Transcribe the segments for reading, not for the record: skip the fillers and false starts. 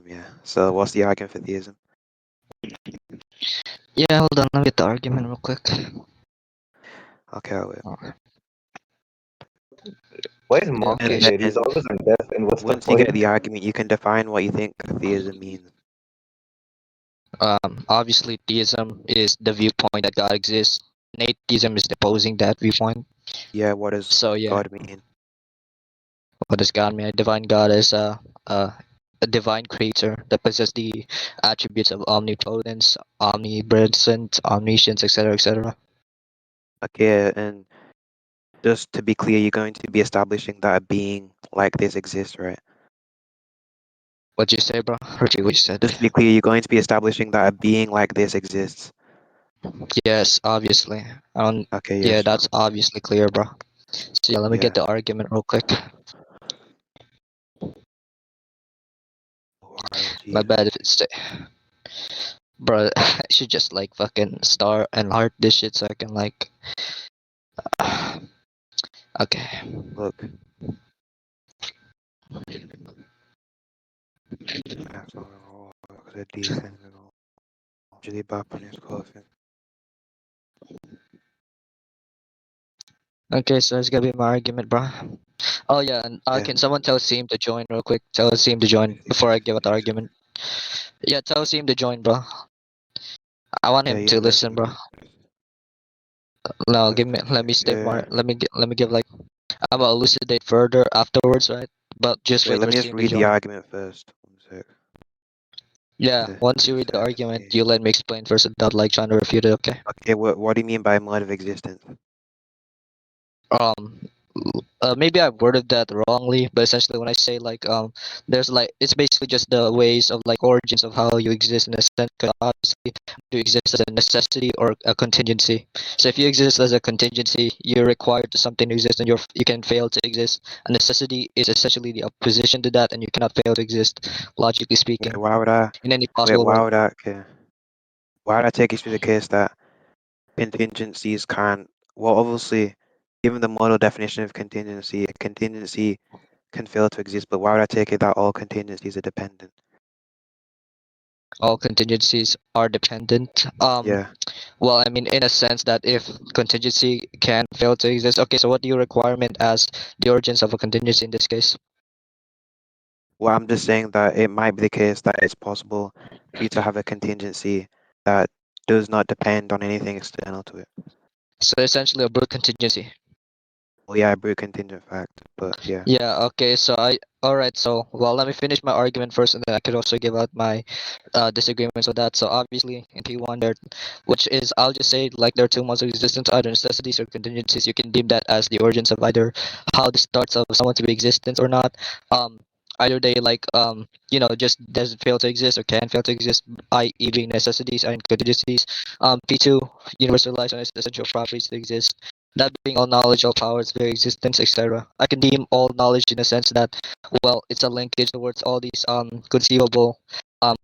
Yeah. So what's the argument for theism? Yeah, hold on, let me get the argument real quick. Okay, I'll wait. Why is Marx Okay, there? He's always on death, and what's the Once you get point? the argument, you can define what you think theism means. obviously theism is the viewpoint that God exists. And atheism is opposing that viewpoint. Yeah, what does So yeah, God mean? what does God mean? I define God as a divine creator that possesses the attributes of omnipotence, omnipresence, omniscience, etc., etc. Okay, and just to be clear, you're going to be establishing that a being like this exists, right? What you say, bro? Repeat what you said. Just to be clear, you're going to be establishing that a being like this exists. Yes, obviously. Okay, yeah, Yeah, sure. that's obviously clear, bro. So yeah, let me Yeah. get the argument real quick. My RLG. bad if it's bro. I should just like fucking start and heart this shit so I can like. Okay. Look. That's all in all, the decent and all. Usually bad on his coffin. Okay, so it's gonna be my argument, bro. Oh yeah, and Yeah. can someone tell Seam to join real quick? Tell Seam to join before I give out the argument. Yeah, tell Seam to join, bro. I want Yeah, him to listen, university. bro. No, That's give me. good. Let me stay more. Yeah. Let me give like. I'm gonna elucidate further afterwards, right? But just Wait, wait let for me just Seam to read the join. argument first. One sec. Yeah, once you read the argument, you let me explain first without like trying to refute it, okay? Okay, what do you mean by mode of existence? Um, maybe I worded that wrongly, but essentially when I say like there's like it's basically just the ways of like origins of how you exist in a sense. 'Cause obviously, you exist as a necessity or a contingency. So if you exist as a contingency, you're required to something to exist, and you can fail to exist. A necessity is essentially the opposition to that, and you cannot fail to exist, logically Wait, speaking, why would I? in any Wait, possible why world. would I? Okay. Why would I take issue with the case that contingencies can't? Well, obviously, given the model definition of contingency, a contingency can fail to exist. But why would I take it that all contingencies are dependent? All contingencies are dependent. Yeah. Well, I mean, in a sense that if contingency can fail to exist, okay, so what do you requirement as the origins of a contingency in this case? Well, I'm just saying that it might be the case that it's possible for you to have a contingency that does not depend on anything external to it. So essentially a brute contingency. Well, yeah, a brute contingent fact, but yeah. Yeah, okay, so all right, so well, let me finish my argument first, and then I could also give out my disagreements with that. So obviously in P1 there, which is I'll just say like there are two modes of existence, either necessities or contingencies. You can deem that as the origins of either how the starts of someone to be existence or not. Either they like just doesn't fail to exist or can fail to exist, i.e. being necessities and contingencies. P2 universalized on its essential properties to exist. That being all knowledge, all powers, very existence, etc. I can deem all knowledge in a sense that, well, it's a linkage towards all these conceivable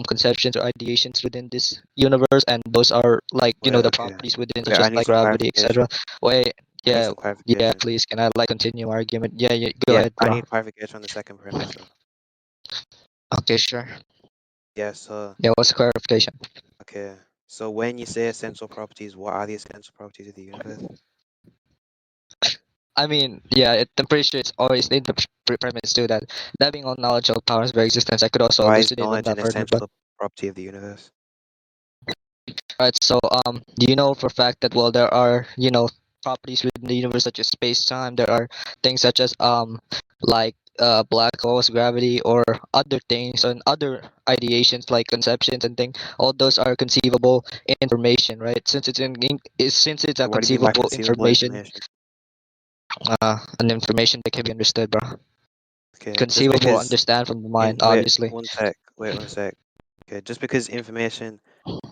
conceptions or ideations within this universe, and those are like Wait, the okay. properties within, Wait, such I as need like some gravity, etc. clarification. Wait, I need yeah, some yeah, clarification. please, can I like continue argument? Yeah, yeah, go Yeah, ahead, I bro. need clarification on the second premise. So. Okay, sure. Yeah, so, Yeah, what's the clarification? okay. So when you say essential properties, what are the essential properties of the universe? I mean, yeah, I'm pretty sure it's always in the premise too that being all knowledge, all powers, very existence. I could also Why is elucidate on knowledge that an further, but essential property of the universe? right, so do you know for a fact that well there are properties within the universe such as space-time, there are things such as like black holes, gravity, or other things and other ideations like conceptions and things. All those are conceivable information, right? Since it's a What do you mean by conceivable conceivable information, information? an information that can be understood, bro. Okay, just Conceivable, because understand from the mind, obviously. wait one sec. Okay, just because information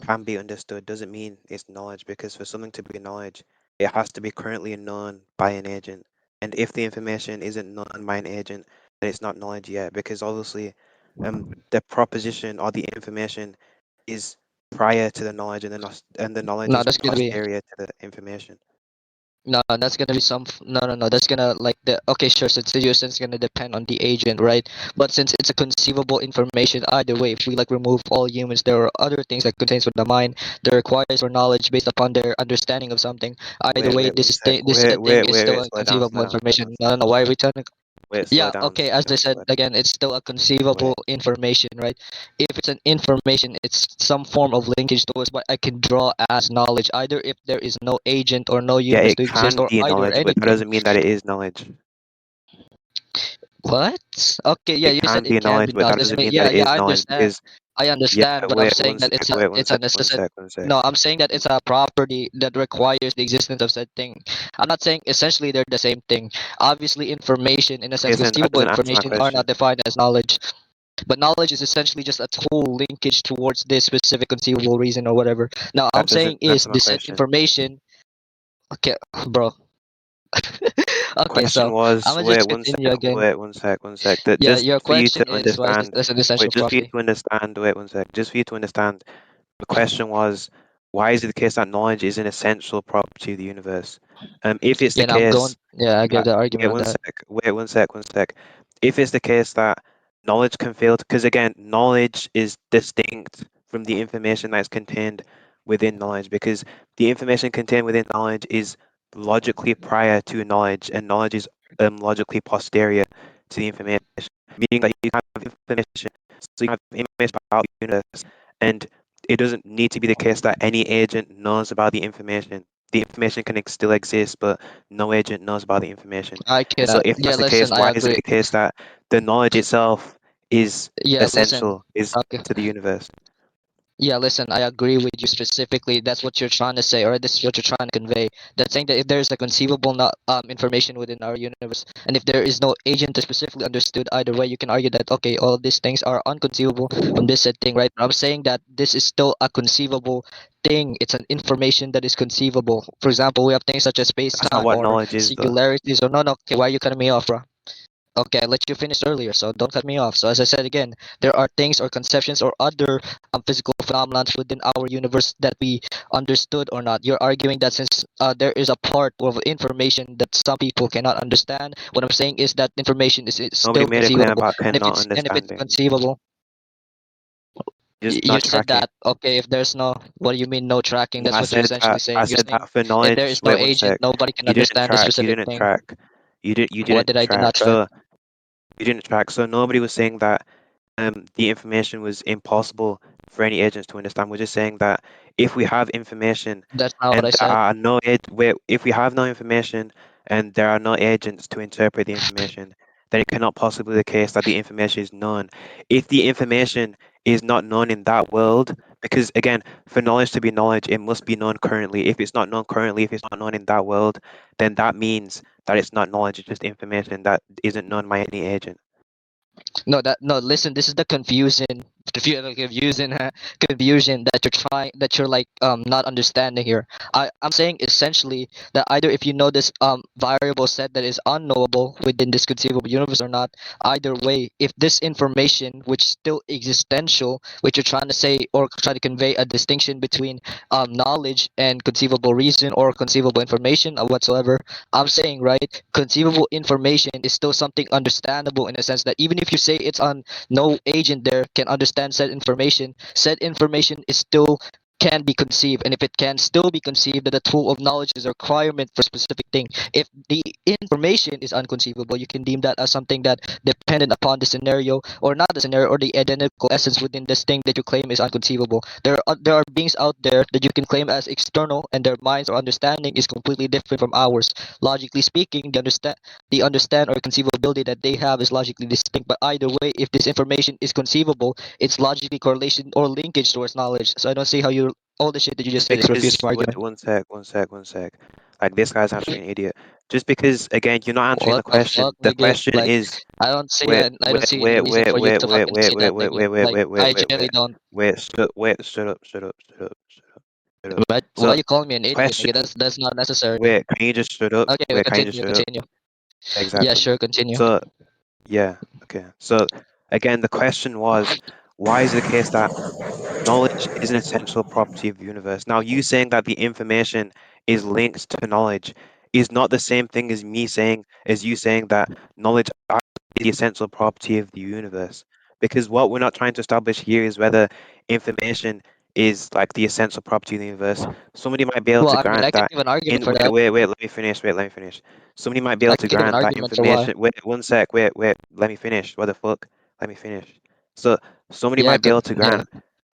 can be understood doesn't mean it's knowledge, because for something to be knowledge, it has to be currently known by an agent. And if the information isn't known by an agent, then it's not knowledge yet, because obviously the proposition or the information is prior to the knowledge, and the knowledge No, is that's gonna be posterior to the information. No, that's gonna be no. That's gonna like the okay, sure. Since the usage is gonna depend on the agent, right? But since it's a conceivable information, either way, if we like remove all humans, there are other things that contains with the mind that requires for knowledge based upon their understanding of something. Either way, Wait, one sec. this thing is still Slow down, slow inconceivable down, slow down, information. slow No, no. down. Why are we telling? Wait, Yeah, okay. As I said slow down. again, it's still a conceivable Wait. information, right? If it's an information, it's some form of linkage towards what I can draw as knowledge, either if there is no agent or no Yeah, universe it to exist, can or be either knowledge, but that anything. doesn't mean that it is knowledge. What? Okay, yeah, It you can said it be can knowledge, be but that knowledge. Doesn't doesn't mean mean that yeah, it yeah, is knowledge because I yeah, understand, but I'm saying that one it's a sec, one necessity. sec, one sec. No, I'm saying that it's a property that requires the existence of said thing. I'm not saying essentially they're the same thing. Obviously, information in a sense, Listen, that conceivable doesn't answer my information are question. not defined as knowledge. But knowledge is essentially just a tool linkage towards this specific conceivable reason or whatever. Now, I'm That saying doesn't is answer my this said question. information. Okay, bro. The Okay, question so I'm was, gonna wait just one sec, continue again. one sec. That Yeah, just your for you to question is why understand, this an essential wait, just for you property. to understand, wait one sec, just for you to understand. The question was, why is it the case that knowledge is an essential property of the universe? If it's the Yeah, now I'm going. case Yeah, I give that, the argument on that. one sec. If it's the case that knowledge can fail, because again, knowledge is distinct from the information that's contained within knowledge, because the information contained within knowledge is logically prior to knowledge, and knowledge is logically posterior to the information, meaning that you have information, so you have information about the universe, and it doesn't need to be the case that any agent knows about the information. The information can still exist, but no agent knows about the information. I So cannot. if Yeah, that's the case, listen, why I is it agree. the case that the knowledge itself is Yeah, listen. essential, is Okay. to the universe? Yeah, listen, I agree with you specifically. That's what you're trying to say, or this is what you're trying to convey. That's saying that if there is a conceivable not, information within our universe, and if there is no agent to specifically understood either way, you can argue that okay, all of these things are unconceivable from this said thing, right? But I'm saying that this is still a conceivable thing. It's an information that is conceivable. For example, we have things such as space That's not time what or knowledge is, though. singularities. Or no, no. Okay, why are you cutting me off, bro? Okay, I let you finish earlier, so don't cut me off. So as I said again, there are things or conceptions or other physical phenomena within our universe that we understood or not. You're arguing that since there is a part of information that some people cannot understand, what I'm saying is that information is Nobody still made a claim conceivable, about and cannot if it's understanding. conceivable, Just you not said tracking. that okay. If there's no, what do you mean no tracking? No, That's what you're essentially I saying. You're said saying that for if there knowledge. is no Wait one agent, sec. nobody can You didn't understand the track. specific thing. You What didn't did I did not track. track? So you didn't track. So nobody was saying that the information was impossible for any agents to understand. We're just saying that if we have information That's not what and I there said. are no wait, if we have no information and there are no agents to interpret the information, then it cannot possibly be the case that the information is known. If the information is not known in that world, because again, for knowledge to be knowledge, it must be known currently. If it's not known currently, if it's not known in that world, then that means that it's not knowledge, it's just information that isn't known by any agent. No, that no. Listen, this is the confusion that you're trying that you're like not understanding here. I'm saying essentially that either if you know this variable set that is unknowable within this conceivable universe or not, either way, if this information which is still existential, which you're trying to say or try to convey a distinction between knowledge and conceivable reason or conceivable information or whatsoever, I'm saying, right, conceivable information is still something understandable in a sense that even if you say it's on no agent there can understand said information is still can be conceived, and if it can still be conceived, that the tool of knowledge is a requirement for a specific thing. If the information is unconceivable, you can deem that as something that dependent upon the scenario or not the scenario or the identical essence within this thing that you claim is unconceivable. There are beings out there that you can claim as external, and their minds or understanding is completely different from ours. Logically speaking, the understand or conceivability that they have is logically distinct. But either way, if this information is conceivable, it's logically correlation or linkage towards knowledge. So I don't see how you all the shit that you just Just said is refusing because, my wait, argument. one sec. Like this guy's actually an idiot. Just because, again, you're not answering What the the question. fuck, The nigga? question Like, is, I don't see any reason for you to fucking say that, nigga. Like, I genuinely don't. shut up, shut up. But why So, you calling me an idiot, nigga? question, That's not necessary. wait, can you just shut up? Okay, we Wait, can you just continue, shut up? continue. Yeah, Exactly. sure, continue. So, yeah, okay. So, again, the question was, why is it the case that knowledge is an essential property of the universe? Now, you saying that the information is linked to knowledge is not the same thing as you saying that knowledge is the essential property of the universe. Because what we're not trying to establish here is whether information is like the essential property of the universe. Somebody might be able Well, to I mean, I grant can that give an argument in for wait, that. wait, wait, let me finish. Wait, let me finish. Somebody might be able I to can give an grant that argument for why. information. Wait, one sec. Wait, let me finish. What the fuck? Let me finish. So somebody Yeah, might be able to yeah. grant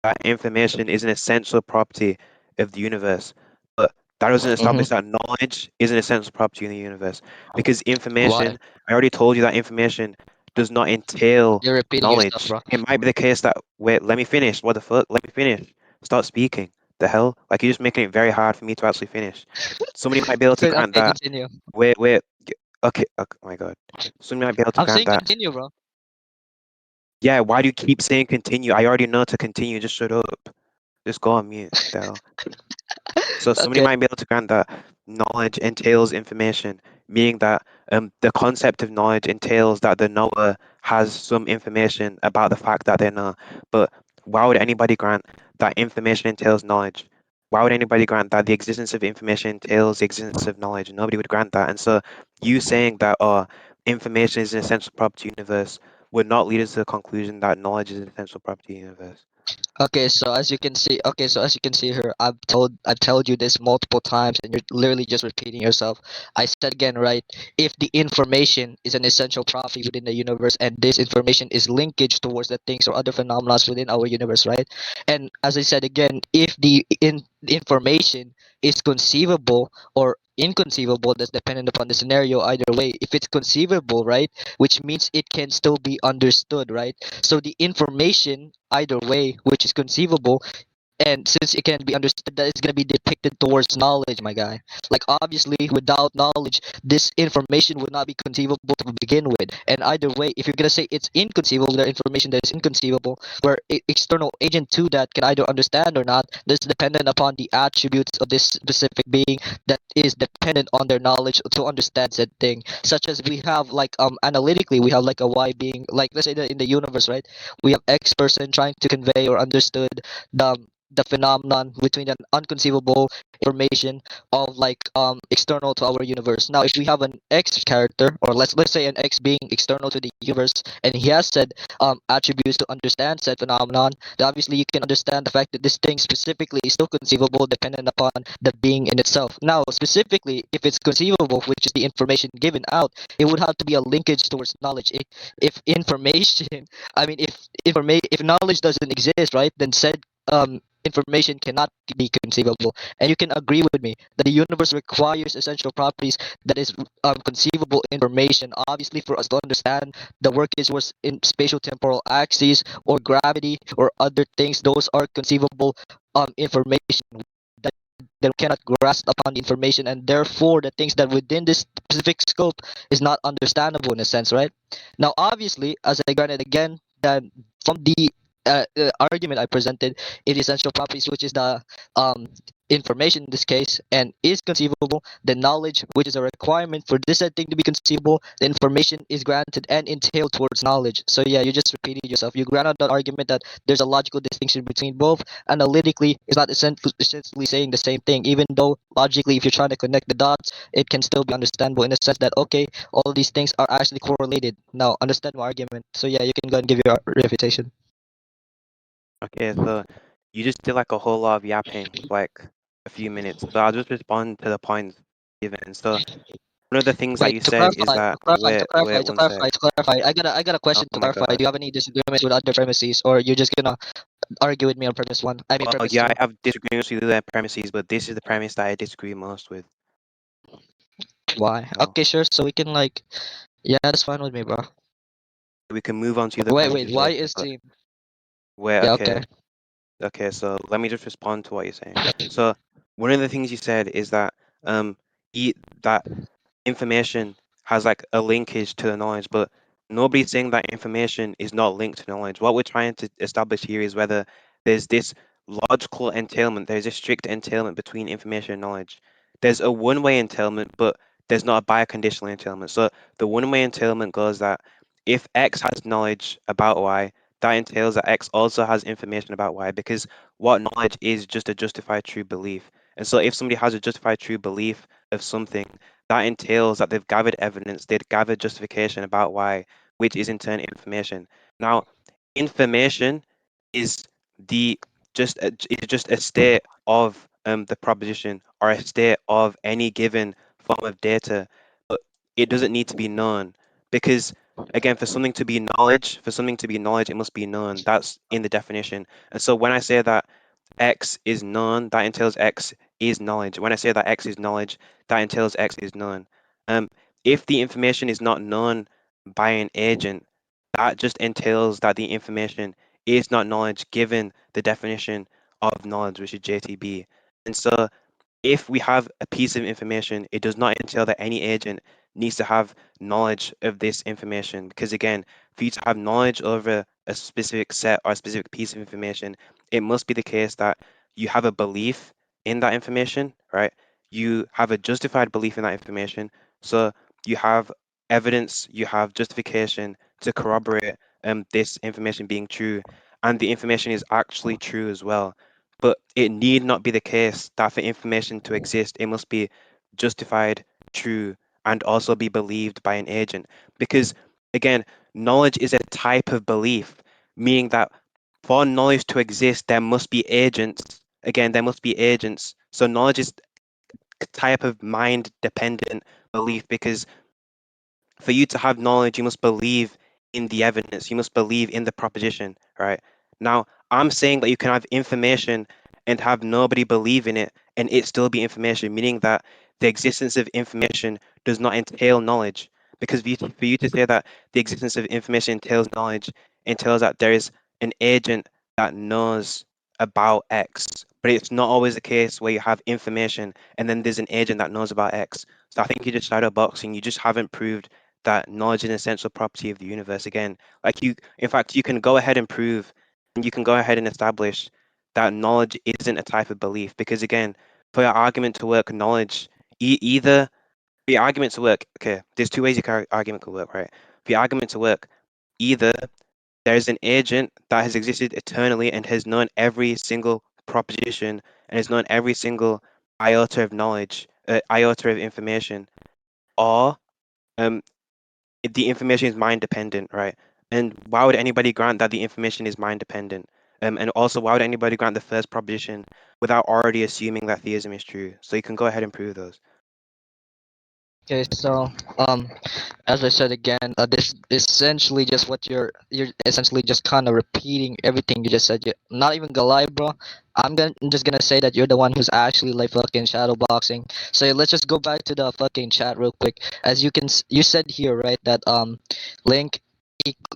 that information is an essential property of the universe, but that doesn't establish Mm-hmm. that knowledge is an essential property in the universe. Because Why? information, I already told you that information does not entail You're repeating yourself, knowledge. bro. It might be the case that, wait, let me finish. What the fuck? Let me finish. Start speaking. The hell? Like, you're just making it very hard for me to actually finish. Somebody might be able to grant Okay, that. continue. Okay, okay, oh my god. Somebody might be able to I'm grant saying that. continue, bro. Yeah, why do you keep saying continue? I already know to continue. Just shut up. Just go on mute. The hell? So somebody Okay. might be able to grant that knowledge entails information, meaning that the concept of knowledge entails that the knower has some information about the fact that they know. But why would anybody grant that information entails knowledge? Why would anybody grant that the existence of information entails the existence of knowledge? Nobody would grant that. And so you saying that information is an essential property of the universe would not lead us to the conclusion that knowledge is an essential property of the universe. Okay, so as you can see here, I've told you this multiple times, and you're literally just repeating yourself. I said again, right? If the information is an essential property within the universe, and this information is linkage towards the things or other phenomena within our universe, right? And as I said again, if the information is conceivable or inconceivable, that's dependent upon the scenario. Either way, if it's conceivable, right, which means it can still be understood, right? So the information, either way, which is conceivable, and since it can be understood, that is going to be depicted towards knowledge, my guy. Like, obviously, without knowledge, this information would not be conceivable to begin with. And either way, if you're going to say it's inconceivable, the information that is inconceivable, where external agent to that can either understand or not, that's dependent upon the attributes of this specific being that is dependent on their knowledge to understand said thing. Such as we have, like, analytically, we have like a Y being, like, let's say that in the universe, right? We have X person trying to convey or understood the phenomenon between an unconceivable information of, like, external to our universe. Now, if we have an X character, or let's say an X being external to the universe, and he has said attributes to understand said phenomenon, then obviously you can understand the fact that this thing specifically is still conceivable dependent upon the being in itself. Now, specifically, if it's conceivable, which is the information given out, it would have to be a linkage towards knowledge. If information, I mean, if knowledge doesn't exist, right, then said information cannot be conceivable. And you can agree with me that the universe requires essential properties that is conceivable information. Obviously, for us to understand the workings was in spatial temporal axes or gravity or other things, those are conceivable information that we cannot grasp upon the information, and therefore the things that within this specific scope is not understandable in a sense, right? Now, obviously, as I granted again, that from the argument I presented, it essential properties, which is the information in this case, and is conceivable, the knowledge, which is a requirement for this said thing to be conceivable, the information is granted and entailed towards knowledge. So yeah, you just repeated yourself. You granted that argument that there's a logical distinction between both. Analytically, it's not essentially saying the same thing, even though logically, if you're trying to connect the dots, it can still be understandable in the sense that, okay, all these things are actually correlated. Now, understand my argument. So yeah, you can go and give your refutation. Okay, so you just did like a whole lot of yapping for like a few minutes. So I'll just respond to the points given. So one of the things that Right. you said is that wait one sec. To clarify. I got a Oh question to my clarify. Do god. you have any disagreements with other premises, or you're just gonna argue with me on premise one? I mean Well, premise yeah, I two. have disagreements with their premises, but this is the premise that I disagree most with. Why? So Okay, sure. So we can, like, yeah, that's fine with me, bro. we can move on to the Wait. premises Why later. is But team? wait, Yeah. Okay. okay. So let me just respond to what you're saying. So one of the things you said is that um, that information has like a linkage to the knowledge, but nobody's saying that information is not linked to knowledge. What we're trying to establish here is whether there's this logical entailment, there's a strict entailment between information and knowledge. There's a one-way entailment, but there's not a biconditional entailment. So the one-way entailment goes that if X has knowledge about Y, that entails that X also has information about Y, because what knowledge is just a justified true belief. And so if somebody has a justified true belief of something, that entails that they've gathered evidence, they've gathered justification about why, which is in turn information. Now, information is the just a state of the proposition or a state of any given form of data, but it doesn't need to be known because again, for something to be knowledge, it must be known. That's in the definition. And so when I say that X is known, that entails X is knowledge. When I say that X is knowledge, that entails X is known. Um, if the information is not known by an agent, that just entails that the information is not knowledge given the definition of knowledge, which is JTB. And so if we have a piece of information, it does not entail that any agent needs to have knowledge of this information. Because again, for you to have knowledge over a specific set or a specific piece of information, it must be the case that you have a belief in that information, right? You have a justified belief in that information. So you have evidence, you have justification to corroborate this information being true, and the information is actually true as well. But it need not be the case that for information to exist, it must be justified, true, and also be believed by an agent. Because again, knowledge is a type of belief, meaning that for knowledge to exist, there must be agents. Again, there must be agents. So knowledge is a type of mind dependent belief because for you to have knowledge, you must believe in the evidence. You must believe in the proposition, right? Now, I'm saying that you can have information and have nobody believe in it and it still be information, meaning that the existence of information does not entail knowledge. Because for you to say that the existence of information entails knowledge entails that there is an agent that knows about X. But it's not always the case where you have information and then there's an agent that knows about X. So I think you're just shadow boxing. You just haven't proved that knowledge is an essential property of the universe. Again, like in fact, you can go ahead and prove and you can go ahead and establish that knowledge isn't a type of belief because again, for your argument to work, knowledge either for your argument to work, okay, there's two ways your argument could work, right? For your argument to work, either there is an agent that has existed eternally and has known every single proposition and has known every single iota of knowledge, iota of information, or um, the information is mind dependent, right? And why would anybody grant that the information is mind dependent? And also, why would anybody grant the first proposition without already assuming that theism is true? So you can go ahead and prove those. Okay, so as I said again, this is essentially just what you're essentially just kind of repeating everything you just said. You're not even gonna lie, bro. I'm just gonna say that you're the one who's actually like fucking shadow boxing. So let's just go back to the fucking chat real quick. As you can, you said here, right, that link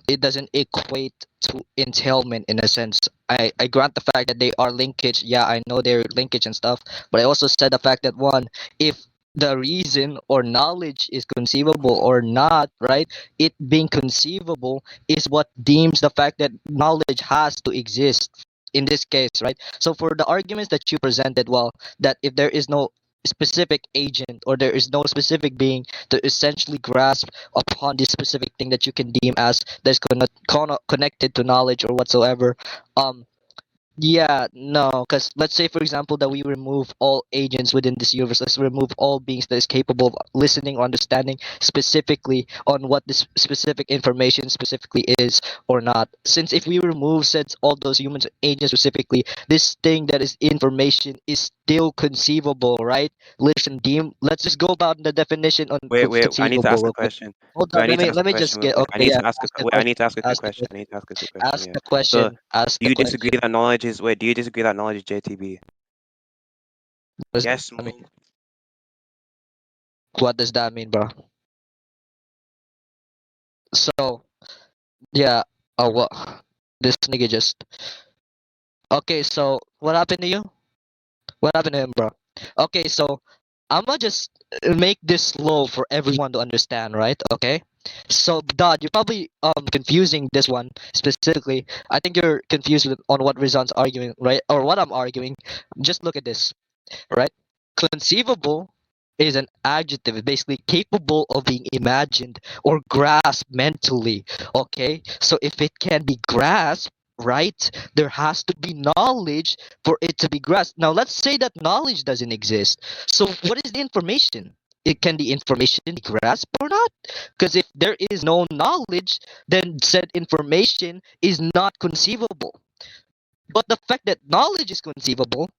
it doesn't equate to entailment in a sense. I grant the fact that they are linkage. Yeah, I know they're linkage and stuff, but I also said the fact that one, if the reason or knowledge is conceivable or not, right? It being conceivable is what deems the fact that knowledge has to exist in this case, right? So for the arguments that you presented, well, that if there is no specific agent or there is no specific being to essentially grasp upon this specific thing that you can deem as that's connected to knowledge or whatsoever, um yeah, no, because let's say, for example, that we remove all agents within this universe. Let's remove all beings that is capable of listening or understanding specifically on what this specific information specifically is or not. Since if we remove since all those humans agents specifically, this thing that is information is still conceivable, right? Listen, Deem. Let's just go about the definition on Wait, I need to conceivable ask a real quick. question. Hold Wait, on, I need to ask let a me just question real get quick. I okay. need Yeah, to ask ask the wait, I question. need to ask a quick Ask the question. question. I need to ask a quick question, Ask yeah. the So question. Ask do the you disagree question. that knowledge is do you disagree that knowledge is JTB? What does Yes, that no. mean? What does that mean, bro? So yeah. Oh, what? This nigga just. Okay, so what happened to you? What happened to him, bro? Okay, so I'ma just make this slow for everyone to understand, right? Okay. So, Dad, you're probably confusing this one specifically. I think you're confused on what Rizan's arguing, right? Or what I'm arguing. Just look at this, right? Conceivable is an adjective, basically capable of being imagined or grasped mentally. Okay, so if it can be grasped, right, there has to be knowledge for it to be grasped. Now, let's say that knowledge doesn't exist. So, what is the information? it can the information be grasped or not? Because if there is no knowledge, then said information is not conceivable. But the fact that knowledge is conceivable,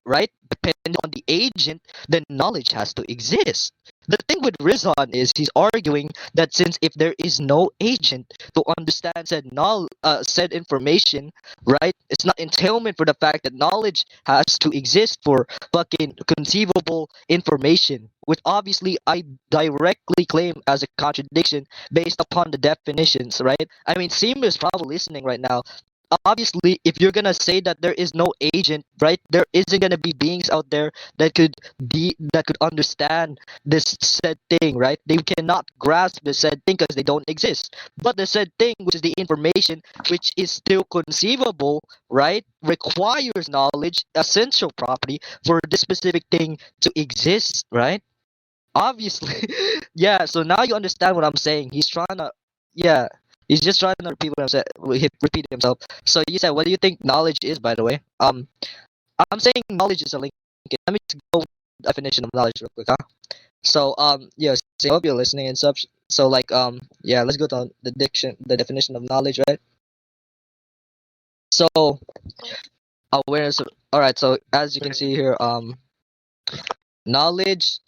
right, depending on the agent, then knowledge has to exist. The thing with Rizzhan is he's arguing that since if there is no agent to understand said information, right, it's not entailment for the fact that knowledge has to exist for fucking conceivable information, which obviously I directly claim as a contradiction based upon the definitions, right? I mean, Seam is probably listening right now. Obviously, if you're gonna say that there is no agent, right, there isn't gonna be beings out there that could understand this said thing, right? They cannot grasp the said thing because they don't exist. But the said thing, which is the information, which is still conceivable, right, requires knowledge, essential property for this specific thing to exist, right? Obviously. Yeah, so now you understand what I'm saying. He's trying to, yeah, he's just trying to repeat what I'm saying, repeat himself. So you said, what do you think knowledge is, by the way? I'm saying knowledge is a link. Let me just go with the definition of knowledge real quick, huh? So yes, I hope you're listening and such. So like yeah, let's go to the definition of knowledge, right? So awareness. All right. So as you can see here, knowledge,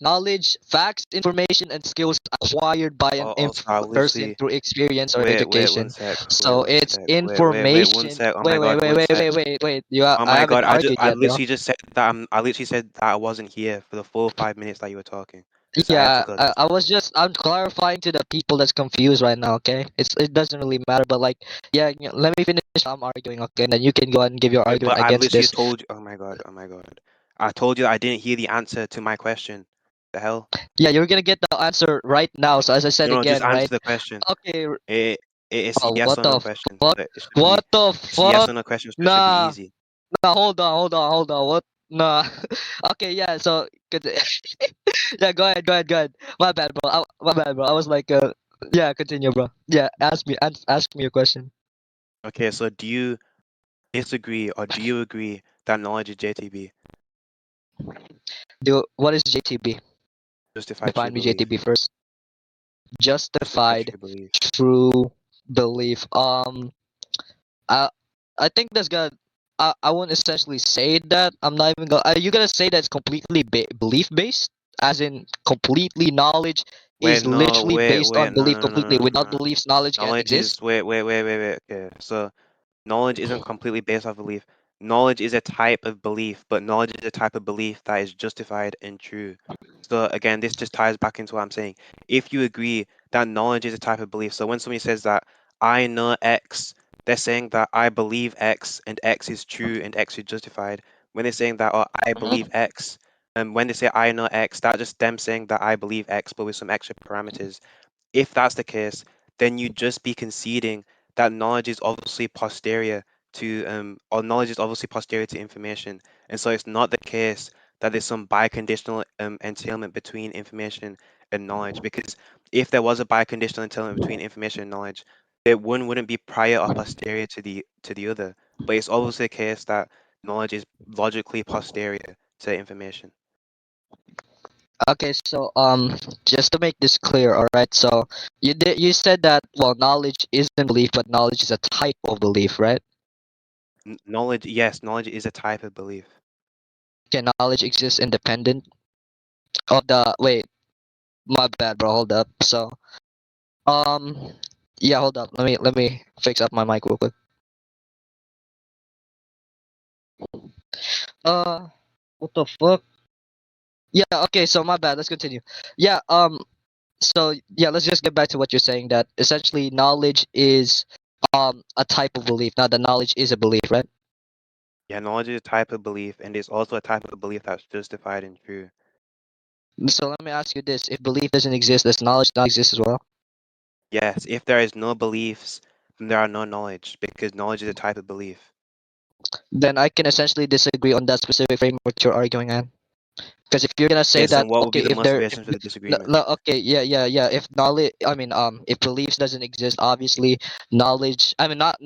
facts, information, and skills acquired by an Also, I person literally through experience or wait one education. sec. Wait So one it's sec. Wait one information. sec. Oh Wait, my wait, god, wait, one wait, sec. wait, wait, wait. Oh I my haven't god, argued I yet, bro. literally just said that I literally said that I wasn't here for the full 5 minutes that you were talking. So I had to Yeah, cut. I'm clarifying to the people that's confused right now. Okay, it doesn't really matter, but like, yeah, let me finish. I'm arguing, okay, and then you can go ahead and give your argument But I against literally this. told you. Oh my god. Oh my god. I told you that I didn't hear the answer to my question. The hell? Yeah, you're gonna get the answer right now. So as I said No, no, just again, answer right? the question. Okay. It it's a Oh, yes what or the no question. fuck? So it should be. What the It's a yes fuck? or no question. So it should be Nah. easy. Nah, hold on. What? Nah. Okay, yeah. So, yeah. Go ahead. My bad, bro. My bad, bro. I was like, yeah. Continue, bro. Yeah. Ask me a question. Okay, so do you disagree or do you agree that knowledge is JTB, What is JTB? justified true Define me belief? JTB first. Justified Justified true belief. true belief. I I think that's gonna. I won't essentially say that. I'm not even gonna. Are you gonna say that it's completely belief based, as in completely knowledge Wait, is no, literally based wait, on no, belief no, no, completely? no, no, Without no. beliefs, knowledge can't Knowledge exist. is wait. Okay, so knowledge isn't completely based off belief. Knowledge is a type of belief, but knowledge is a type of belief that is justified and true. So again, this just ties back into what I'm saying. If you agree that knowledge is a type of belief, so when somebody says that I know X, they're saying that I believe X and X is true and X is justified. When they're saying that, oh, I believe Mhm. X, and when they say I know X, that's just them saying that I believe X, but with some extra parameters. If that's the case, then you'd just be conceding that knowledge is obviously posterior or knowledge is obviously posterior to information, and so it's not the case that there's some biconditional entailment between information and knowledge. Because if there was a biconditional entailment between information and knowledge, it one wouldn't be prior or posterior to the other. But it's obviously the case that knowledge is logically posterior to information. Okay, so just to make this clear, all right. So you said that well, knowledge isn't belief, but knowledge is a type of belief, right? Knowledge, yes, knowledge is a type of belief. Can knowledge exist independent of the wait? My bad, bro. Hold up. So Um, yeah, hold up. Let me fix up my mic real quick. Uh, what the fuck? Yeah, okay. So my bad. Let's continue. Yeah. So yeah, let's just get back to what you're saying. That essentially knowledge is a type of belief. Not that knowledge is a belief, right? Yeah, knowledge is a type of belief, and it's also a type of belief that's justified and true. So let me ask you this: if belief doesn't exist, does knowledge not exist as well? Yes, if there is no beliefs, then there are no knowledge, because knowledge is a type of belief. Then I can essentially disagree on that specific framework you're arguing on. Because if you're gonna say Okay, so that, what would be okay, the if there, if motivation for the no, disagreement? no, okay, yeah, if knowledge, I mean, if beliefs doesn't exist, obviously, knowledge, I mean, not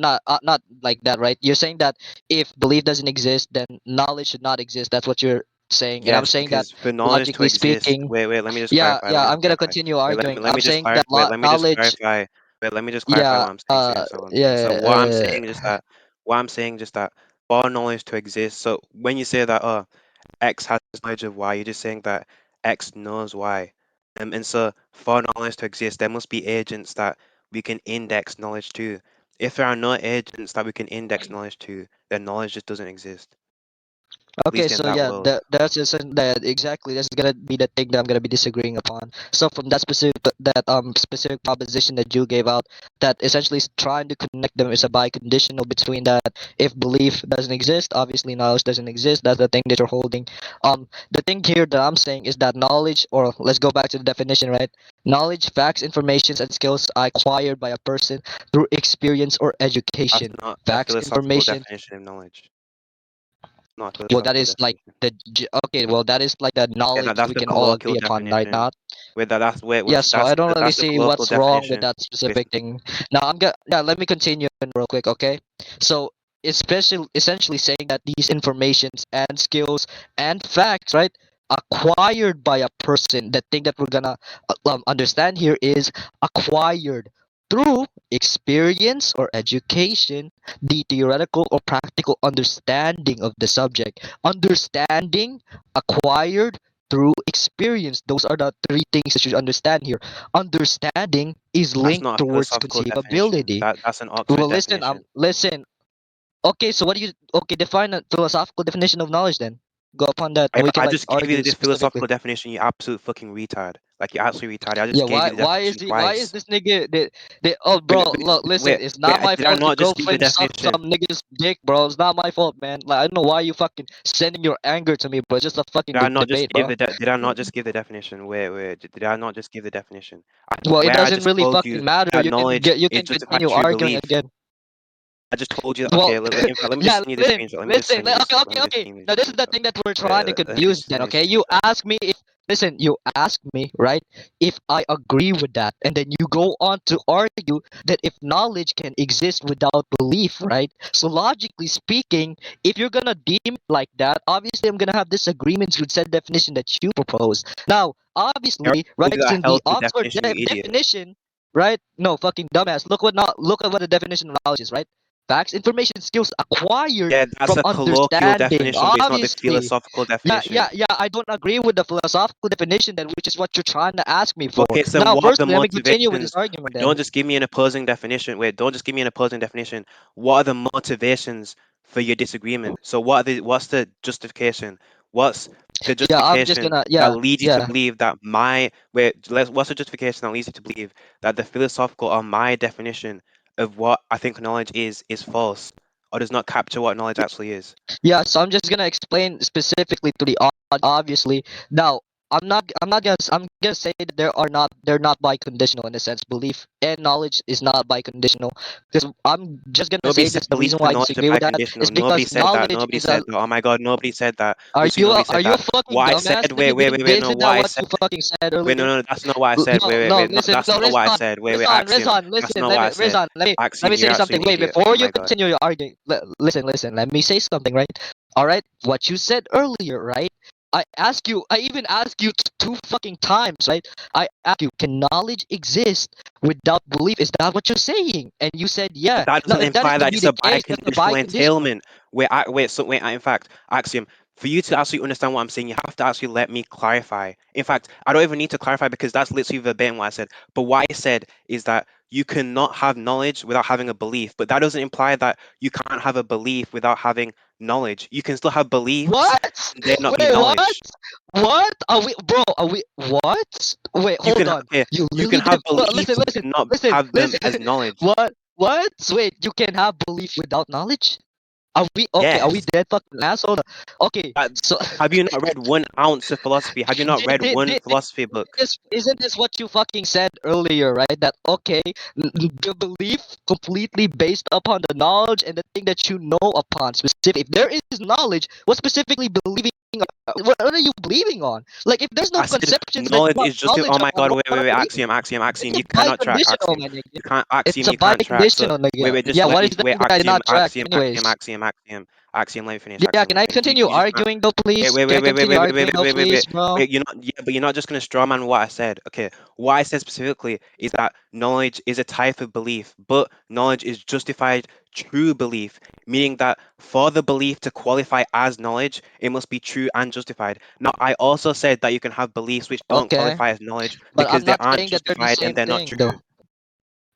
like that, right? You're saying that if belief doesn't exist, then knowledge should not exist. That's what you're saying, and I'm Yes, saying that because for knowledge to logically exist, speaking, wait, let me just yeah, clarify. Let yeah, me I'm just gonna clarify. continue Wait, arguing. let I'm me just saying clarify. that Wait, let me just knowledge, clarify. Wait, let me just clarify yeah, what I'm saying. So you understand what I'm saying. So yeah, what I'm saying is just that what I'm saying just that for knowledge to exist. So when you say that, X has knowledge of Y, you're just saying that X knows Y. And so for knowledge to exist, there must be agents that we can index knowledge to. If there are no agents that we can index knowledge to, then knowledge just doesn't exist. At Okay, least in so that yeah, world. that exactly that's gonna be the thing that I'm gonna be disagreeing upon. So from that specific proposition that you gave out, that essentially is trying to connect them is a biconditional between that if belief doesn't exist, obviously knowledge doesn't exist. That's the thing that you're holding. The thing here that I'm saying is that knowledge, or let's go back to the definition, right? Knowledge, facts, informations, and skills are acquired by a person through experience or That's education. not a Facts, philosophical information. definition of knowledge. Not a Well, that philosophical is like definition. okay. Well, that is like the Yeah, knowledge that's we the can all colloquial agree upon, right? definition. Not. Wait, that's wait, Yeah. wait, So I don't really that's the see colloquial what's wrong with definition. that Wait, specific thing. Now I'm gonna yeah. Let me continue real quick, okay? So especially essentially saying that these informations and skills and facts, right, acquired by a person. The thing that we're gonna understand here is acquired through experience or education, the theoretical or practical understanding of the subject. Understanding acquired through experience. Those are the three things that you should understand here. Understanding is that's linked not a towards philosophical definition. conceivability. That's an Oxford Well, listen, definition. listen. Okay, so what do you okay define a philosophical definition of knowledge then? Go upon that, and If we can I like just gave you argue the specifically. philosophical definition, you absolute fucking retard. Like you're absolutely retarded. I Yeah, just gave you the definition why is twice. this nigga oh Wait, bro, look, listen, wait, it's wait, not my did I fault your not just give the girlfriend sucked definition? some nigga's dick, bro. It's not my fault, man. Like I don't know why you fucking sending your anger to me, bro. It's just a fucking Did I not just debate, give bro. did I not just give the definition? Wait, did I not just give the definition? Well, it Where I doesn't just really told you fucking matter. that knowledge You is can justified continue through arguing belief. again. I just told you that. Well, Okay, in fact, let me just yeah, send you the listen, screenshot. Let me just listen. send you this. Let Okay, me just okay. send you the Now this is the screenshot. thing that we're Wait, trying to let me confuse. just Then, send you the okay, you screenshot. ask me if listen, you ask me right if I agree with that, and then you go on to argue that if knowledge can exist without belief, right? So logically speaking, if you're gonna deem it like that, obviously I'm gonna have disagreements with said definition that you propose. Now, I already obviously, told right, you that since the healthy Oxford definition, you idiot. definition, right? No, fucking dumbass. Look at what the definition of knowledge is, right? Facts, information, skills acquired Yeah, that's from a colloquial understanding. definition, but it's not the Obviously, philosophical definition. yeah. I don't agree with the philosophical definition, then, which is what you're trying to ask me for. Okay, so Now, what are the firstly, let me continue with this motivations? argument, then. Don't just give me an opposing definition. Wait, don't just give me an opposing definition. What are the motivations for your disagreement? So what's the justification? What's the Yeah, I'm just justification gonna. that Yeah, leads you to yeah. believe that my wait, what's the justification that leads you to believe that the philosophical or my definition of what I think knowledge is false or does not capture what knowledge actually is? Yeah, so I'm just gonna explain specifically to the obviously. Now, I'm gonna say that they're not biconditional in a sense. Belief and knowledge is not biconditional. Because I'm just gonna Nobody say said this. The belief reason and why I knowledge are disagree with that is biconditional. Nobody because said that. knowledge Nobody is a. said that. Oh my God, nobody said that. Literally, nobody Are said you a that. fucking What I dumbass, said, wait, wait, nigga? wait, wait, no, Isn't what that I what said, you fucking said wait, no, earlier? no, that's not what I said. Wait, wait, No, wait, no, listen, that's no, not what I Rizwan, said. Wait, Axiom, that's listen, not what I said. Rizwan, let Axiom, me you're say actually something. an Wait, idiot. Oh before my you God. continue your arguing, listen, let me say something, right? All right, what you said earlier, right? I even asked you two fucking times, right? I asked you, can knowledge exist without belief? Is that what you're saying? And you said, But yeah. that Now, doesn't if that is imply to that be it's the a case, that's a biconditional biconditional. entailment. In fact, Axiom, for you to actually understand what I'm saying, you have to actually let me clarify. In fact, I don't even need to clarify because that's literally verbatim what I said. But what I said is that you cannot have knowledge without having a belief. But that doesn't imply that you can't have a belief without having knowledge. You can still have beliefs What? and there not be Wait, what? knowledge. What? Are we, bro? Are we? What? Wait, You can hold have on. okay, You you can literally have did. Well, beliefs but not have them listen. as knowledge. What? What? Wait, you can have belief without knowledge? Are we okay? Are we Yes. dead fucking asshole? Okay, Uh, so have you not read 1 ounce of philosophy? Have you not read one philosophy book? isn't this what you fucking said earlier, right? That okay, the belief completely based upon the knowledge and the thing that you know upon specific. If there is knowledge, what specifically believing What are you believing on? Like, if there's no I said conceptions that knowledge you have is just. knowledge Oh my on, God! what Wait, am wait, I wait! believing? Axiom. It's a You cannot track biconditional, Axiom. my nigga. You can't It's Axiom. a You can't track. So biconditional, nigga. just Yeah, let what me is the wait. thing that I did not track, anyways? Axiom. Let me finish. Yeah, Axiom. can Let me I finish. continue You just can't. arguing though, Wait, please? wait, Can wait, I wait, wait, continue wait, wait, arguing wait, though, wait, wait, wait. please, bro? Wait, yeah, but you're not just gonna strawman what I said. Okay, what I said specifically is that knowledge is a type of belief, but knowledge is justified true belief, meaning that for the belief to qualify as knowledge, it must be true and justified. Now, I also said that you can have beliefs which don't Okay, qualify as knowledge but I'm because they not aren't saying that they're the justified and same they're not thing, though. true.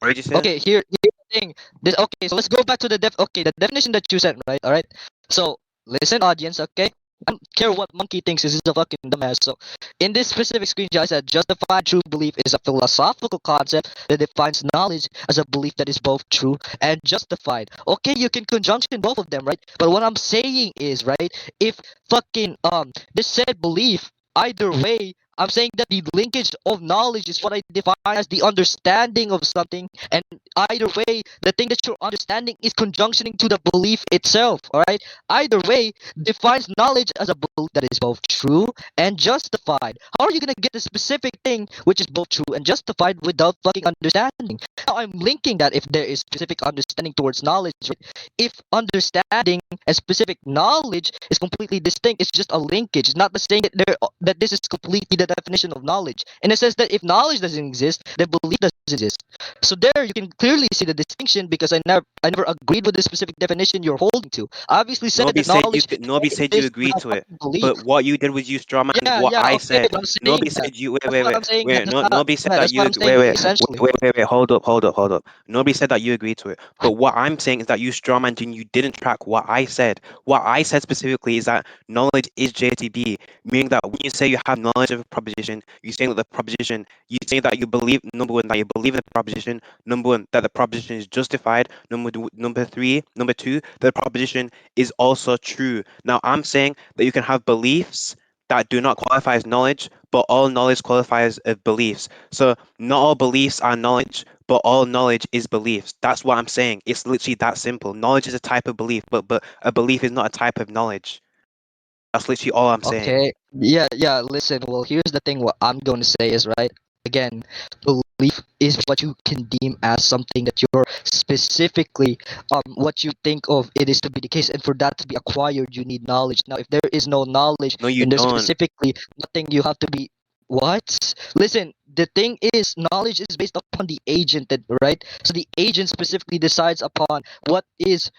What did you say? Okay, here's the thing. This okay, so let's go back to the definition that you said, right? All right. So listen, audience. Okay, I don't care what monkey thinks. This is a fucking dumbass. So in this specific screenshot, I said justified true belief is a philosophical concept that defines knowledge as a belief that is both true and justified. Okay, you can conjunction both of them, right? But what I'm saying is, right, if fucking this said belief either way, I'm saying that the linkage of knowledge is what I define as the understanding of something, and either way, the thing that you're understanding is conjunctioning to the belief itself. All right. Either way defines knowledge as a belief that is both true and justified. How are you gonna get the specific thing which is both true and justified without fucking understanding? Now I'm linking that if there is specific understanding towards knowledge, right? If understanding and specific knowledge is completely distinct, it's just a linkage. It's not the saying that that this is completely the definition of knowledge. In a sense that if knowledge doesn't exist, then belief doesn't exist. So there you can clearly see the distinction because I never agreed with the specific definition you're holding to. I obviously said that knowledge Nobody can't said you exist agreed without to it. fucking belief. But what you did was you strawman Yeah, what yeah, I okay, said. but I'm saying Nobody that. said you wait, That's wait, what wait, I'm saying. wait. No, nobody said Yeah, that that's what you I'm saying essentially. hold up. Nobody said that you agreed to it. But what I'm saying is that you strawman and you didn't track what I said. What I said specifically is that knowledge is JTB, meaning that when you say you have knowledge of a proposition, you saying that the proposition, you saying that you believe number one that you believe in the proposition, number one that the proposition is justified, number two that the proposition is also true. Now I'm saying that you can have beliefs that do not qualify as knowledge, but all knowledge qualifies as beliefs. So not all beliefs are knowledge, but all knowledge is beliefs. That's what I'm saying. It's literally that simple. Knowledge is a type of belief, but a belief is not a type of knowledge. That's literally all I'm saying. Okay. Yeah, yeah, listen. Well, here's the thing what I'm going to say is, right? Again, belief is what you can deem as something that you're specifically what you think of it is to be the case, and for that to be acquired you need knowledge. Now if there is no knowledge, No, you then there's don't. specifically nothing you have to be. What? Listen, the thing is knowledge is based upon the agent, that right? So the agent specifically decides upon what is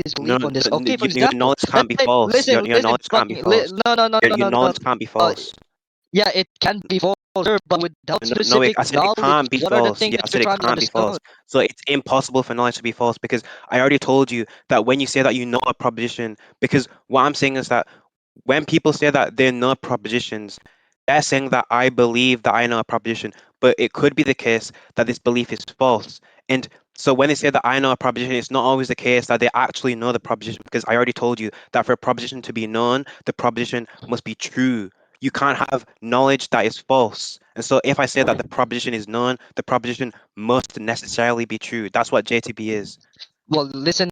his No, belief on this. Okay, for your example, knowledge let's can't be say false. listen, Your listen, knowledge can't be false. no, no, no, no, Your no, no. knowledge can't be false. Yeah, it can be false, sir, but without No, specific I said it knowledge, can't be what are the false. things Yeah, that I you're said it trying to can't be false. understand? So it's impossible for knowledge to be false because I already told you that when you say that you know a proposition, because what I'm saying is that when people say that they know propositions, they're saying that I believe that I know a proposition, but it could be the case that this belief is false. And so when they say that I know a proposition, it's not always the case that they actually know the proposition because I already told you that for a proposition to be known, the proposition must be true. You can't have knowledge that is false. And so if I say that the proposition is known, the proposition must necessarily be true. That's what JTB is. Well, listen,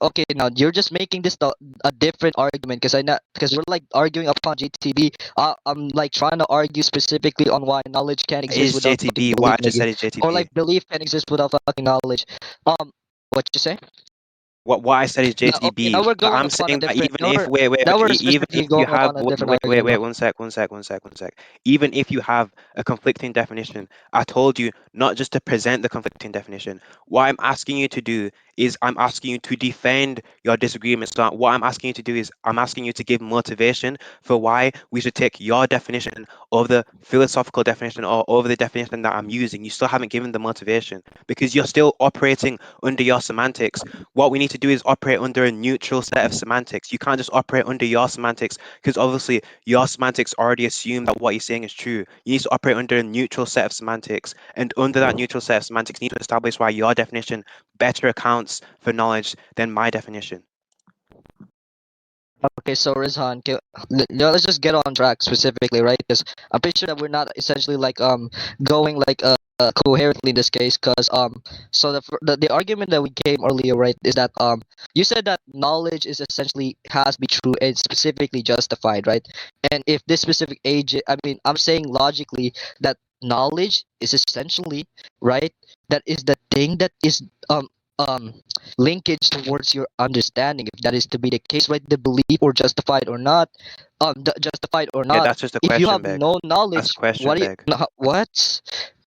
okay, now you're just making this a different argument because I not because we're like arguing upon GTB. I'm like trying to argue specifically on why knowledge can't It exist is without fucking JTB. What belief, I just nigga, said is or JTB. like belief can exist without fucking knowledge. What you say? What I said is Now, okay, JTB. now we're But going I'm upon a saying that different. even if Now we're even if specifically you going have upon a different wait argument. one sec. Even if you have a conflicting definition, I told you not just to present the conflicting definition. What I'm asking you to do is I'm asking you to defend your disagreement. So what I'm asking you to do is I'm asking you to give motivation for why we should take your definition over the philosophical definition or over the definition that I'm using. You still haven't given the motivation because you're still operating under your semantics. What we need to do is operate under a neutral set of semantics. You can't just operate under your semantics because obviously your semantics already assume that what you're saying is true. You need to operate under a neutral set of semantics. And under that neutral set of semantics, you need to establish why your definition better accounts for knowledge than my definition. Okay, so Rizzhan, let's just get on track specifically, right? Because I'm pretty sure that we're not essentially like going like coherently in this case, because so the argument that we came earlier, right, is that you said that knowledge is essentially has to be true and specifically justified, right? And if this specific age, I mean, I'm saying logically that knowledge is essentially, right, that is the thing that is um um linkage towards your understanding. If that is to be the case, right, the belief or justified or not, justified or Yeah, not. that's just a If you question, have Beg. no That's knowledge, a question, what do you, Beg. what?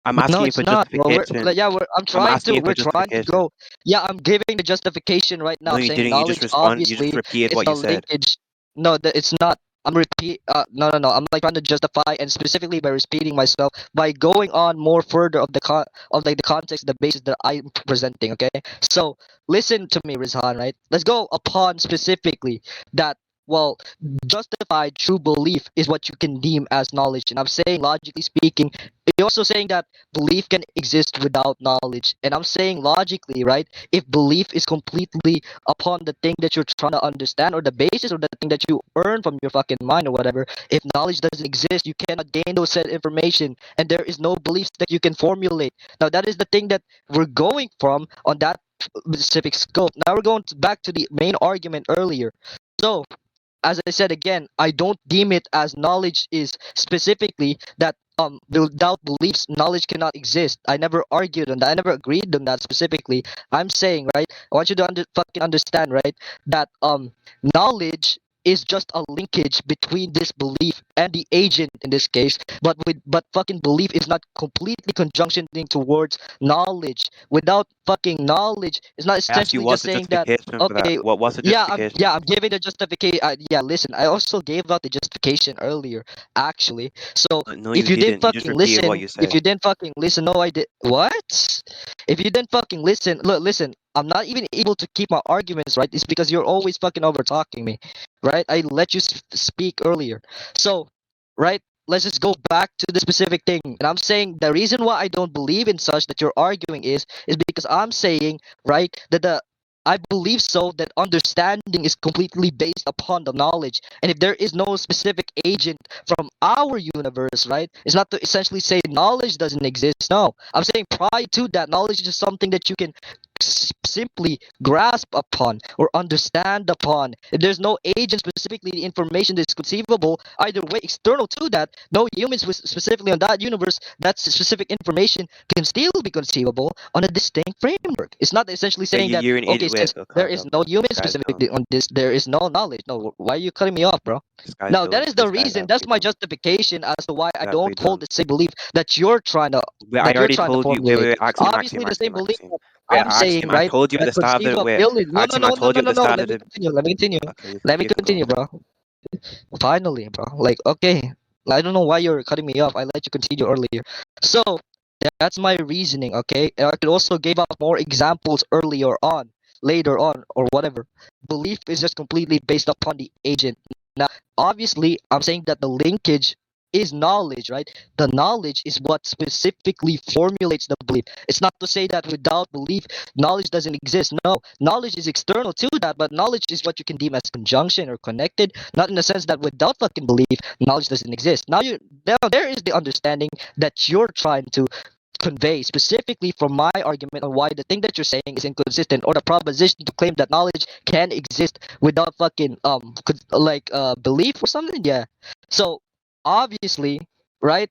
I'm No, asking you it's for not, bro. We're justification. like, yeah, I'm asking you for we're trying to justification. go. Yeah, I'm giving the justification right now. No, I'm you saying didn't. You just knowledge respond. You just obviously repeated is what you the said. linkage. No, it's not. I'm repeat. No, no, no. I'm like trying to justify, and specifically by repeating myself, by going on more further of the of like the context, the basis that I'm presenting. Okay, so listen to me, Rizhan. Right? Let's go upon specifically that. Well, justified true belief is what you can deem as knowledge, and I'm saying logically speaking, you're also saying that belief can exist without knowledge. And I'm saying logically, right? If belief is completely upon the thing that you're trying to understand or the basis or the thing that you earn from your fucking mind or whatever, if knowledge doesn't exist, you cannot gain those said information and there is no beliefs that you can formulate. Now that is the thing that we're going from on that specific scope. Now we're going back to the main argument earlier. So as I said again, I don't deem it as knowledge is specifically that without beliefs knowledge cannot exist. I never argued on that. I never agreed on that specifically. I'm saying, right? I want you to fucking understand, right, that knowledge is just a linkage between this belief and the agent in this case, but fucking belief is not completely conjunctioning towards knowledge. Without fucking knowledge, it's not I asked you essentially what's just the saying that justification for that. okay, What's the yeah, justification? I'm giving the justification. Yeah, listen, I also gave out the justification earlier, actually. So No, if you you didn't didn't. You just fucking repeated what listen, you if said. you didn't fucking listen, no, I did. What? If you didn't fucking listen, look, listen. I'm not even able to keep my arguments right. It's because you're always fucking over talking me, right? I let you speak earlier. So, right. Let's just go back to the specific thing. And I'm saying the reason why I don't believe in such that you're arguing is because I'm saying, right, that the I believe so that understanding is completely based upon the knowledge. And if there is no specific agent from our universe, right, it's not to essentially say knowledge doesn't exist. No, I'm saying prior to that, knowledge is just something that you can simply grasp upon or understand upon. If there's no agent, specifically the information that is conceivable, either way, external to that, no humans specifically on that universe, that specific information can still be conceivable on a distinct framework. It's not essentially Okay, saying that, you're an okay, idiot. Wait, since oh, there calm is down. no human This guy's dumb. specifically on this, there is no knowledge. No, why are you cutting me off, bro? This guy's Now, that dumb. is the This guy's reason, that's actually my dumb. justification as to why I He's don't actually hold dumb. the same belief that you're trying to I already told you. Wait, formulate. wait, Axiom, Obviously, Axiom, the same Axiom, belief Axiom. that Wait, I'm saying, Axiom, I right? told you at That the start of the. Wait, conceivability. No, no, Axiom, I no, no, told you no, at no, the no. start Let of me the. continue. Let me continue. Okay, Let me you can go. continue, bro. Finally, bro. Like, okay. I don't know why you're cutting me off. I let you continue earlier. So, that's my reasoning, okay? And I could also give out more examples earlier on, later on, or whatever. Belief is just completely based upon the agent. Now, obviously, I'm saying that the linkage is knowledge, right? The knowledge is what specifically formulates the belief. It's not to say that without belief, knowledge doesn't exist. No, knowledge is external to that, but knowledge is what you can deem as conjunction or connected, not in the sense that without fucking belief, knowledge doesn't exist. Now there is the understanding that you're trying to convey specifically from my argument on why the thing that you're saying is inconsistent or the proposition to claim that knowledge can exist without fucking belief or something. Yeah, so obviously, right,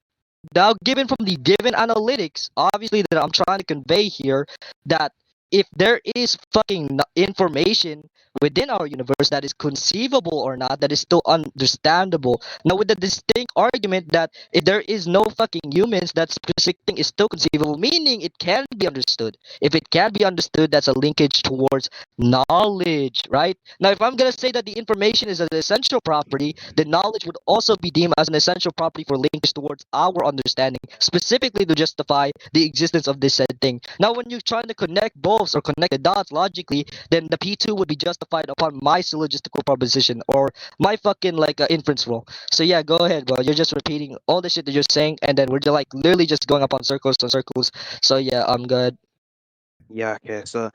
now given from the given analytics, obviously that I'm trying to convey here, that if there is fucking information within our universe that is conceivable or not, that is still understandable. Now, with the distinct argument that if there is no fucking humans, that specific thing is still conceivable, meaning it can be understood. If it can be understood, that's a linkage towards knowledge, right? Now, if I'm gonna say that the information is an essential property, then knowledge would also be deemed as an essential property for linkage towards our understanding, specifically to justify the existence of this said thing. Now, when you're trying to connect both or connect the dots logically, then the P2 would be justified upon my syllogistical proposition or my fucking inference rule. So yeah, go ahead, bro. You're just repeating all the shit that you're saying, and then we're just like literally just going up on circles and circles. So yeah, I'm good. Yeah, okay. So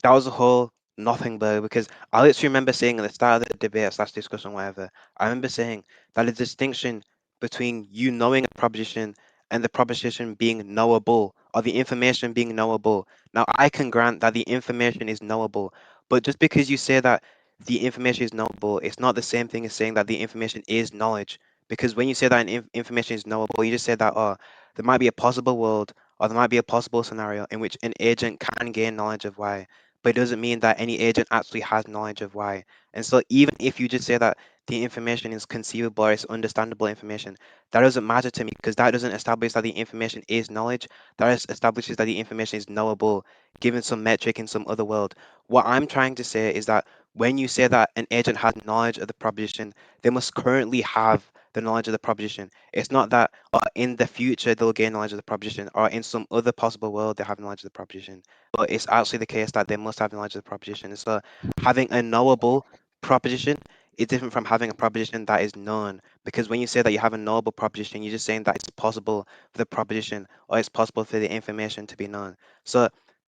that was a whole nothing, bro. Because I literally remember saying at the start of the debate slash discussion, whatever. I remember saying that the distinction between you knowing a proposition and the proposition being knowable, or the information being knowable. Now, I can grant that the information is knowable, but just because you say that the information is knowable, it's not the same thing as saying that the information is knowledge. Because when you say that information is knowable, you just say that, oh, there might be a possible world, or there might be a possible scenario in which an agent can gain knowledge of Y, but it doesn't mean that any agent actually has knowledge of Y. And so, even if you just say that the information is conceivable or it's understandable information, that doesn't matter to me because that doesn't establish that the information is knowledge. That establishes that the information is knowable given some metric in some other world. What I'm trying to say is that when you say that an agent has knowledge of the proposition, they must currently have the knowledge of the proposition. It's not that in the future they'll gain knowledge of the proposition or in some other possible world they have knowledge of the proposition. But it's actually the case that they must have knowledge of the proposition. And so having a knowable proposition is different from having a proposition that is known. Because when you say that you have a knowable proposition, you're just saying that it's possible for the proposition or it's possible for the information to be known. So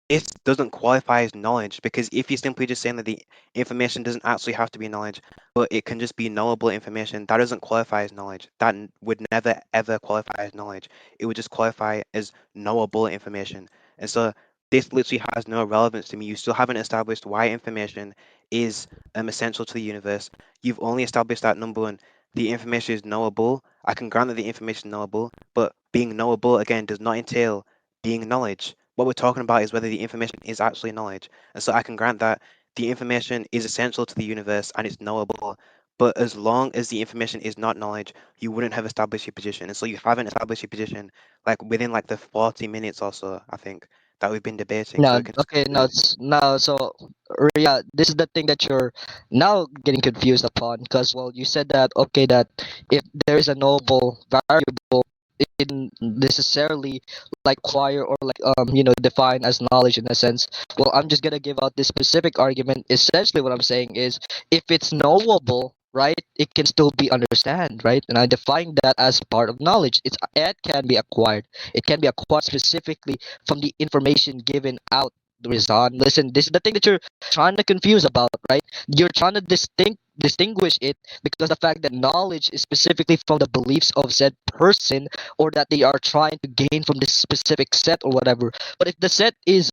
this doesn't qualify as knowledge because if you're simply just saying that the information doesn't actually have to be knowledge, but it can just be knowable information, that doesn't qualify as knowledge. That would never ever qualify as knowledge. It would just qualify as knowable information. And so this literally has no relevance to me. You still haven't established why information is essential to the universe. You've only established that number one, the information is knowable. I can grant that the information is knowable, but being knowable again does not entail being knowledge. What we're talking about is whether the information is actually knowledge. And so I can grant that the information is essential to the universe and it's knowable. But as long as the information is not knowledge, you wouldn't have established your position. And so you haven't established your position like within like the 40 minutes or so, I think, that we've been debating. So No, we can just okay, conclude. now, so yeah, this is the thing that you're now getting confused upon because, well, you said that, okay, that if there is a knowable variable, it didn't necessarily like acquire or like define as knowledge in a sense. Well, I'm just gonna give out this specific argument. Essentially, what I'm saying is, if it's knowable, right, it can still be understand, right, and I define that as part of knowledge. It can be acquired. It can be acquired specifically from the information given out. Rizzhan, listen, this is the thing that you're trying to confuse about, right? You're trying to distinguish it because the fact that knowledge is specifically from the beliefs of said person or that they are trying to gain from this specific set or whatever. But if the set is